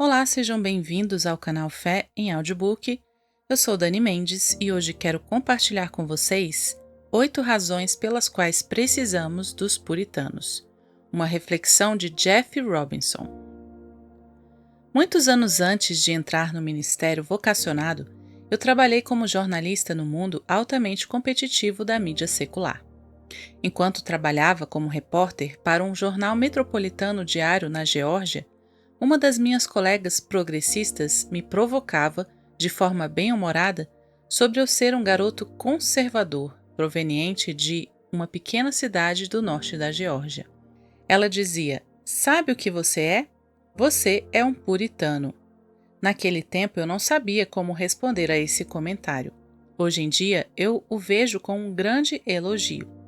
Olá, sejam bem-vindos ao canal Fé em Audiobook. Eu sou Dani Mendes e hoje quero compartilhar com vocês 8 razões pelas quais precisamos dos puritanos. Uma reflexão de Jeff Robinson. Muitos anos antes de entrar no ministério vocacionado, eu trabalhei como jornalista no mundo altamente competitivo da mídia secular. Enquanto trabalhava como repórter para um jornal metropolitano diário na Geórgia, uma das minhas colegas progressistas me provocava, de forma bem-humorada, sobre eu ser um garoto conservador, proveniente de uma pequena cidade do norte da Geórgia. Ela dizia: "Sabe o que você é? Você é um puritano." Naquele tempo eu não sabia como responder a esse comentário. Hoje em dia eu o vejo com um grande elogio.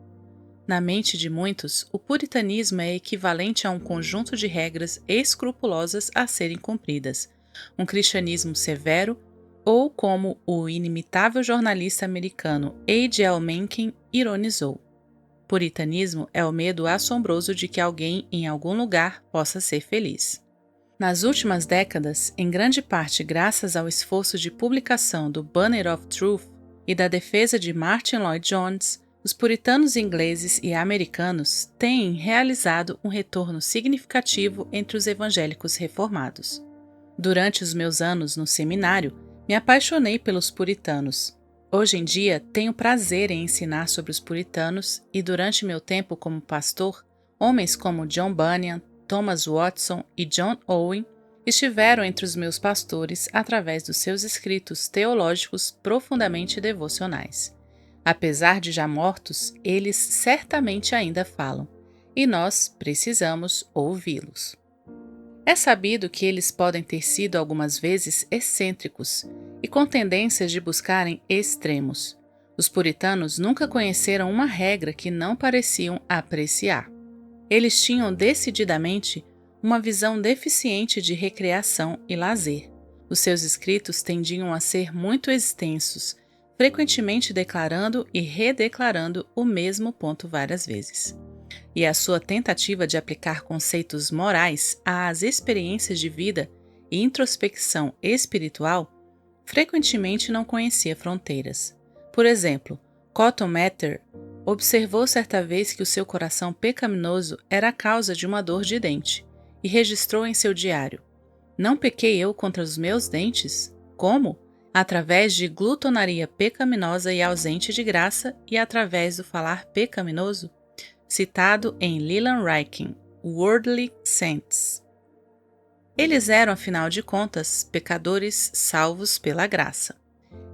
Na mente de muitos, o puritanismo é equivalente a um conjunto de regras escrupulosas a serem cumpridas, um cristianismo severo, ou como o inimitável jornalista americano A.J. Mencken ironizou: puritanismo é o medo assombroso de que alguém em algum lugar possa ser feliz. Nas últimas décadas, em grande parte graças ao esforço de publicação do Banner of Truth e da defesa de Martin Lloyd Jones, os puritanos ingleses e americanos têm realizado um retorno significativo entre os evangélicos reformados. Durante os meus anos no seminário, me apaixonei pelos puritanos. Hoje em dia, tenho prazer em ensinar sobre os puritanos e, durante meu tempo como pastor, homens como John Bunyan, Thomas Watson e John Owen estiveram entre os meus pastores através dos seus escritos teológicos profundamente devocionais. Apesar de já mortos, eles certamente ainda falam, e nós precisamos ouvi-los. É sabido que eles podem ter sido algumas vezes excêntricos e com tendências de buscarem extremos. Os puritanos nunca conheceram uma regra que não pareciam apreciar. Eles tinham decididamente uma visão deficiente de recreação e lazer. Os seus escritos tendiam a ser muito extensos, frequentemente declarando e redeclarando o mesmo ponto várias vezes. E a sua tentativa de aplicar conceitos morais às experiências de vida e introspecção espiritual frequentemente não conhecia fronteiras. Por exemplo, Cotton Mather observou certa vez que o seu coração pecaminoso era a causa de uma dor de dente e registrou em seu diário: "Não pequei eu contra os meus dentes? Como? Através de glutonaria pecaminosa e ausente de graça e através do falar pecaminoso", citado em Leland Ryken, Worldly Saints. Eles eram, afinal de contas, pecadores salvos pela graça.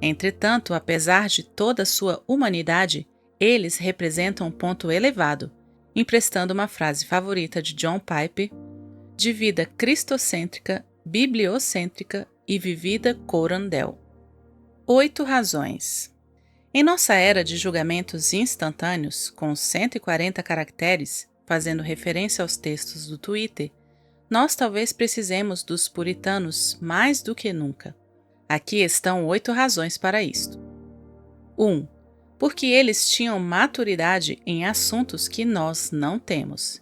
Entretanto, apesar de toda a sua humanidade, eles representam um ponto elevado, emprestando uma frase favorita de John Piper: de vida cristocêntrica, bibliocêntrica e vivida corandel. 8 razões. Em nossa era de julgamentos instantâneos, com 140 caracteres, fazendo referência aos textos do Twitter, nós talvez precisemos dos puritanos mais do que nunca. Aqui estão 8 razões para isto. 1. Porque eles tinham maturidade em assuntos que nós não temos.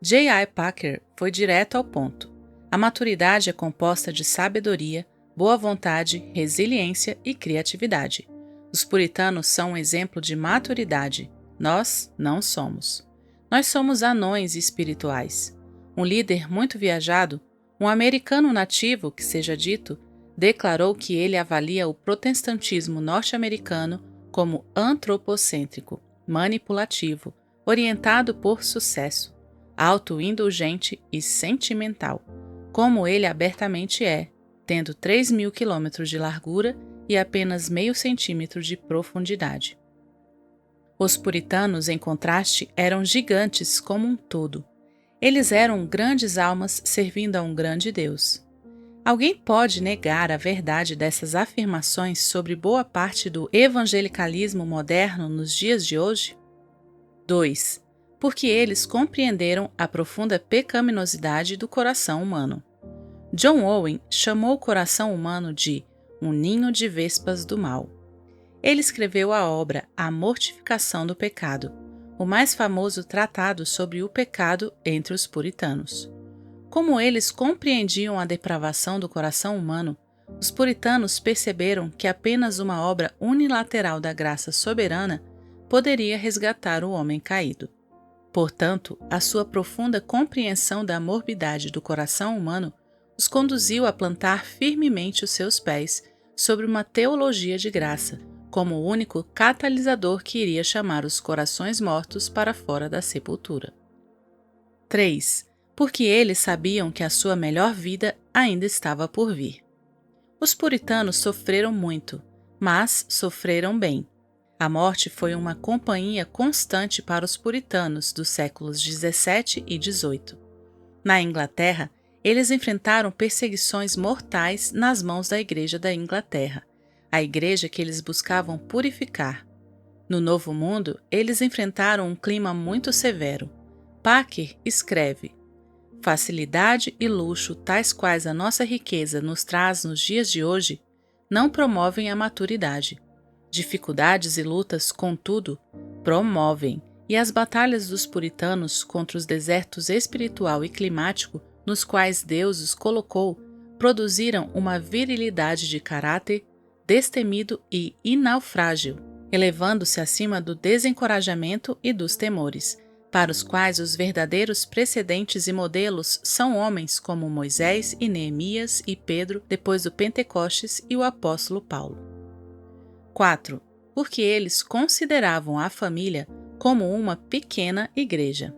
J.I. Packer foi direto ao ponto. A maturidade é composta de sabedoria, boa vontade, resiliência e criatividade. Os puritanos são um exemplo de maturidade. Nós não somos. Nós somos anões espirituais. Um líder muito viajado, um americano nativo, que seja dito, declarou que ele avalia o protestantismo norte-americano como antropocêntrico, manipulativo, orientado por sucesso, autoindulgente e sentimental, como ele abertamente é, tendo 3.000 quilômetros de largura e apenas meio centímetro de profundidade. Os puritanos, em contraste, eram gigantes como um todo. Eles eram grandes almas servindo a um grande Deus. Alguém pode negar a verdade dessas afirmações sobre boa parte do evangelicalismo moderno nos dias de hoje? 2. Porque eles compreenderam a profunda pecaminosidade do coração humano. John Owen chamou o coração humano de um ninho de vespas do mal. Ele escreveu a obra A Mortificação do Pecado, o mais famoso tratado sobre o pecado entre os puritanos. Como eles compreendiam a depravação do coração humano, os puritanos perceberam que apenas uma obra unilateral da graça soberana poderia resgatar o homem caído. Portanto, a sua profunda compreensão da morbidade do coração humano os conduziu a plantar firmemente os seus pés sobre uma teologia de graça, como o único catalisador que iria chamar os corações mortos para fora da sepultura. 3. Porque eles sabiam que a sua melhor vida ainda estava por vir. Os puritanos sofreram muito, mas sofreram bem. A morte foi uma companhia constante para os puritanos dos séculos 17 e 18. Na Inglaterra, eles enfrentaram perseguições mortais nas mãos da Igreja da Inglaterra, a igreja que eles buscavam purificar. No Novo Mundo, eles enfrentaram um clima muito severo. Packer escreve: facilidade e luxo, tais quais a nossa riqueza nos traz nos dias de hoje, não promovem a maturidade. Dificuldades e lutas, contudo, promovem, e as batalhas dos puritanos contra os desertos espiritual e climático nos quais Deus os colocou produziram uma virilidade de caráter destemido e inaufrágil, elevando-se acima do desencorajamento e dos temores, para os quais os verdadeiros precedentes e modelos são homens como Moisés e Neemias e Pedro depois do Pentecostes e o apóstolo Paulo. 4. Porque eles consideravam a família como uma pequena igreja.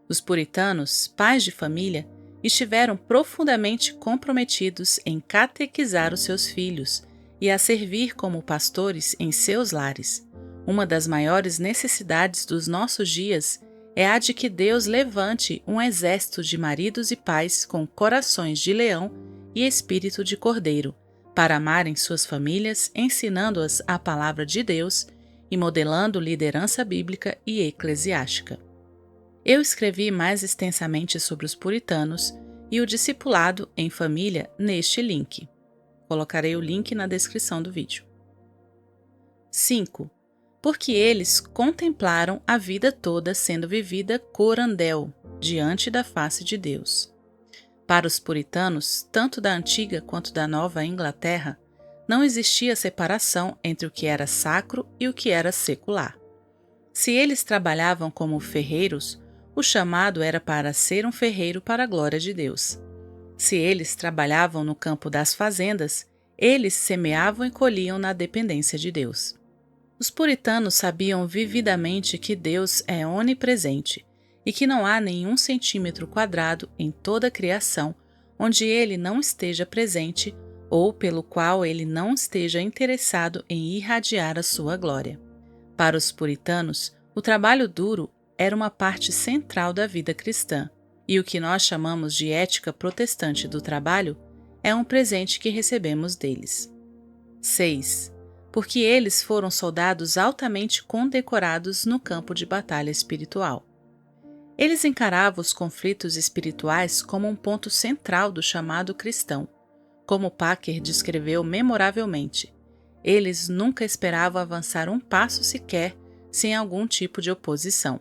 Os puritanos, pais de família, estiveram profundamente comprometidos em catequizar os seus filhos e a servir como pastores em seus lares. Uma das maiores necessidades dos nossos dias é a de que Deus levante um exército de maridos e pais com corações de leão e espírito de cordeiro, para amarem suas famílias, ensinando-as a palavra de Deus e modelando liderança bíblica e eclesiástica. Eu escrevi mais extensamente sobre os puritanos e o discipulado em família neste link. Colocarei o link na descrição do vídeo. 5. Porque eles contemplaram a vida toda sendo vivida corandel, diante da face de Deus. Para os puritanos, tanto da antiga quanto da nova Inglaterra, não existia separação entre o que era sacro e o que era secular. Se eles trabalhavam como ferreiros, o chamado era para ser um ferreiro para a glória de Deus. Se eles trabalhavam no campo das fazendas, eles semeavam e colhiam na dependência de Deus. Os puritanos sabiam vividamente que Deus é onipresente e que não há nenhum centímetro quadrado em toda a criação onde ele não esteja presente ou pelo qual ele não esteja interessado em irradiar a sua glória. Para os puritanos, o trabalho duro era uma parte central da vida cristã, e o que nós chamamos de ética protestante do trabalho é um presente que recebemos deles. 6. Porque eles foram soldados altamente condecorados no campo de batalha espiritual. Eles encaravam os conflitos espirituais como um ponto central do chamado cristão. Como Packer descreveu memoravelmente, eles nunca esperavam avançar um passo sequer sem algum tipo de oposição.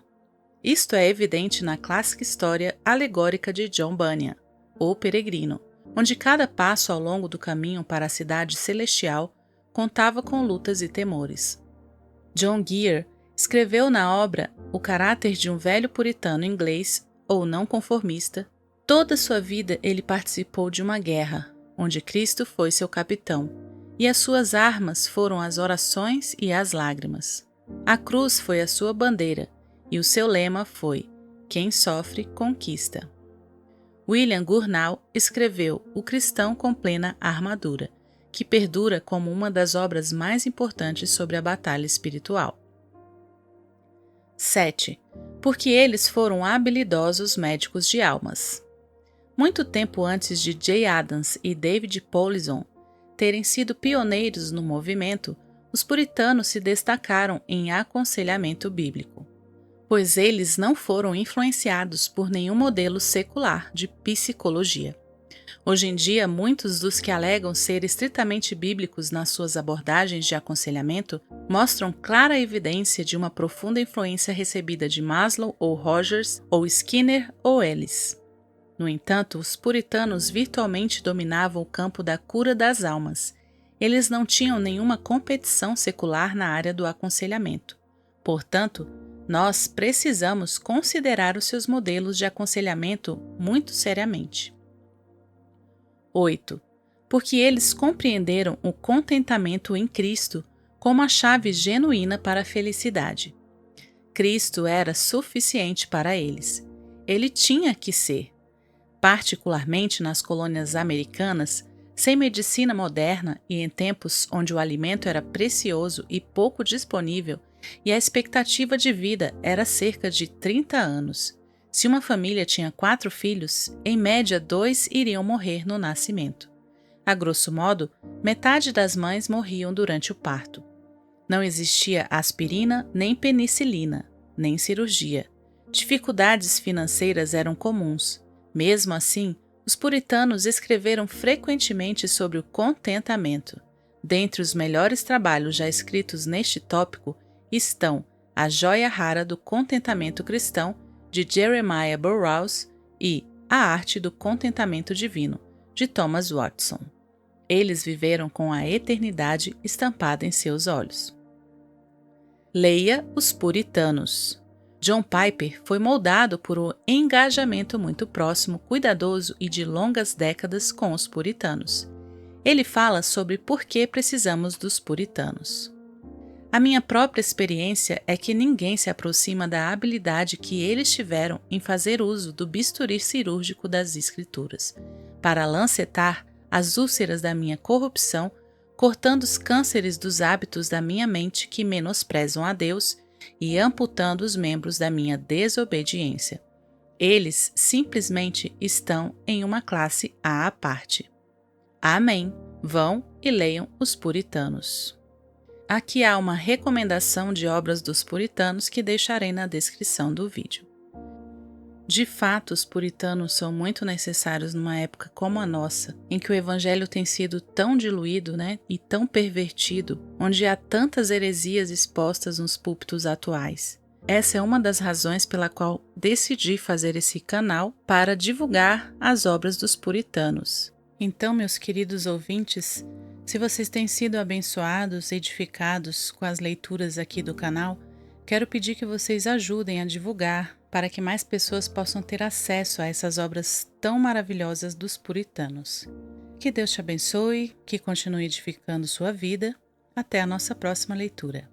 Isto é evidente na clássica história alegórica de John Bunyan, O Peregrino, onde cada passo ao longo do caminho para a cidade celestial contava com lutas e temores. John Gear escreveu na obra O Caráter de um Velho Puritano Inglês, ou Não Conformista. Toda sua vida ele participou de uma guerra, onde Cristo foi seu capitão, e as suas armas foram as orações e as lágrimas. A cruz foi a sua bandeira, e o seu lema foi: quem sofre, conquista. William Gurnall escreveu O Cristão com Plena Armadura, que perdura como uma das obras mais importantes sobre a batalha espiritual. 7. Porque eles foram habilidosos médicos de almas. Muito tempo antes de J. Adams e David Powlison terem sido pioneiros no movimento, os puritanos se destacaram em aconselhamento bíblico, pois eles não foram influenciados por nenhum modelo secular de psicologia. Hoje em dia, muitos dos que alegam ser estritamente bíblicos nas suas abordagens de aconselhamento mostram clara evidência de uma profunda influência recebida de Maslow ou Rogers ou Skinner ou Ellis. No entanto, os puritanos virtualmente dominavam o campo da cura das almas. Eles não tinham nenhuma competição secular na área do aconselhamento. Portanto, nós precisamos considerar os seus modelos de aconselhamento muito seriamente. 8. Porque eles compreenderam o contentamento em Cristo como a chave genuína para a felicidade. Cristo era suficiente para eles. Ele tinha que ser. Particularmente nas colônias americanas, sem medicina moderna e em tempos onde o alimento era precioso e pouco disponível e a expectativa de vida era cerca de 30 anos. Se uma família tinha 4 filhos, em média 2 iriam morrer no nascimento. A grosso modo, metade das mães morriam durante o parto. Não existia aspirina, nem penicilina, nem cirurgia. Dificuldades financeiras eram comuns. Mesmo assim, os puritanos escreveram frequentemente sobre o contentamento. Dentre os melhores trabalhos já escritos neste tópico estão A Joia Rara do Contentamento Cristão, de Jeremiah Burroughs, e A Arte do Contentamento Divino, de Thomas Watson. Eles viveram com a eternidade estampada em seus olhos. Leia Os Puritanos. John Piper foi moldado por um engajamento muito próximo, cuidadoso e de longas décadas com os puritanos. Ele fala sobre por que precisamos dos puritanos. A minha própria experiência é que ninguém se aproxima da habilidade que eles tiveram em fazer uso do bisturi cirúrgico das Escrituras, para lancetar as úlceras da minha corrupção, cortando os cânceres dos hábitos da minha mente que menosprezam a Deus e amputando os membros da minha desobediência. Eles simplesmente estão em uma classe à parte. Amém. Vão e leiam Os Puritanos. Aqui há uma recomendação de obras dos puritanos que deixarei na descrição do vídeo. De fato, os puritanos são muito necessários numa época como a nossa, em que o evangelho tem sido tão diluído, e tão pervertido, onde há tantas heresias expostas nos púlpitos atuais. Essa é uma das razões pela qual decidi fazer esse canal para divulgar as obras dos puritanos. Então, meus queridos ouvintes, se vocês têm sido abençoados, edificados com as leituras aqui do canal, quero pedir que vocês ajudem a divulgar para que mais pessoas possam ter acesso a essas obras tão maravilhosas dos puritanos. Que Deus te abençoe, que continue edificando sua vida. Até a nossa próxima leitura.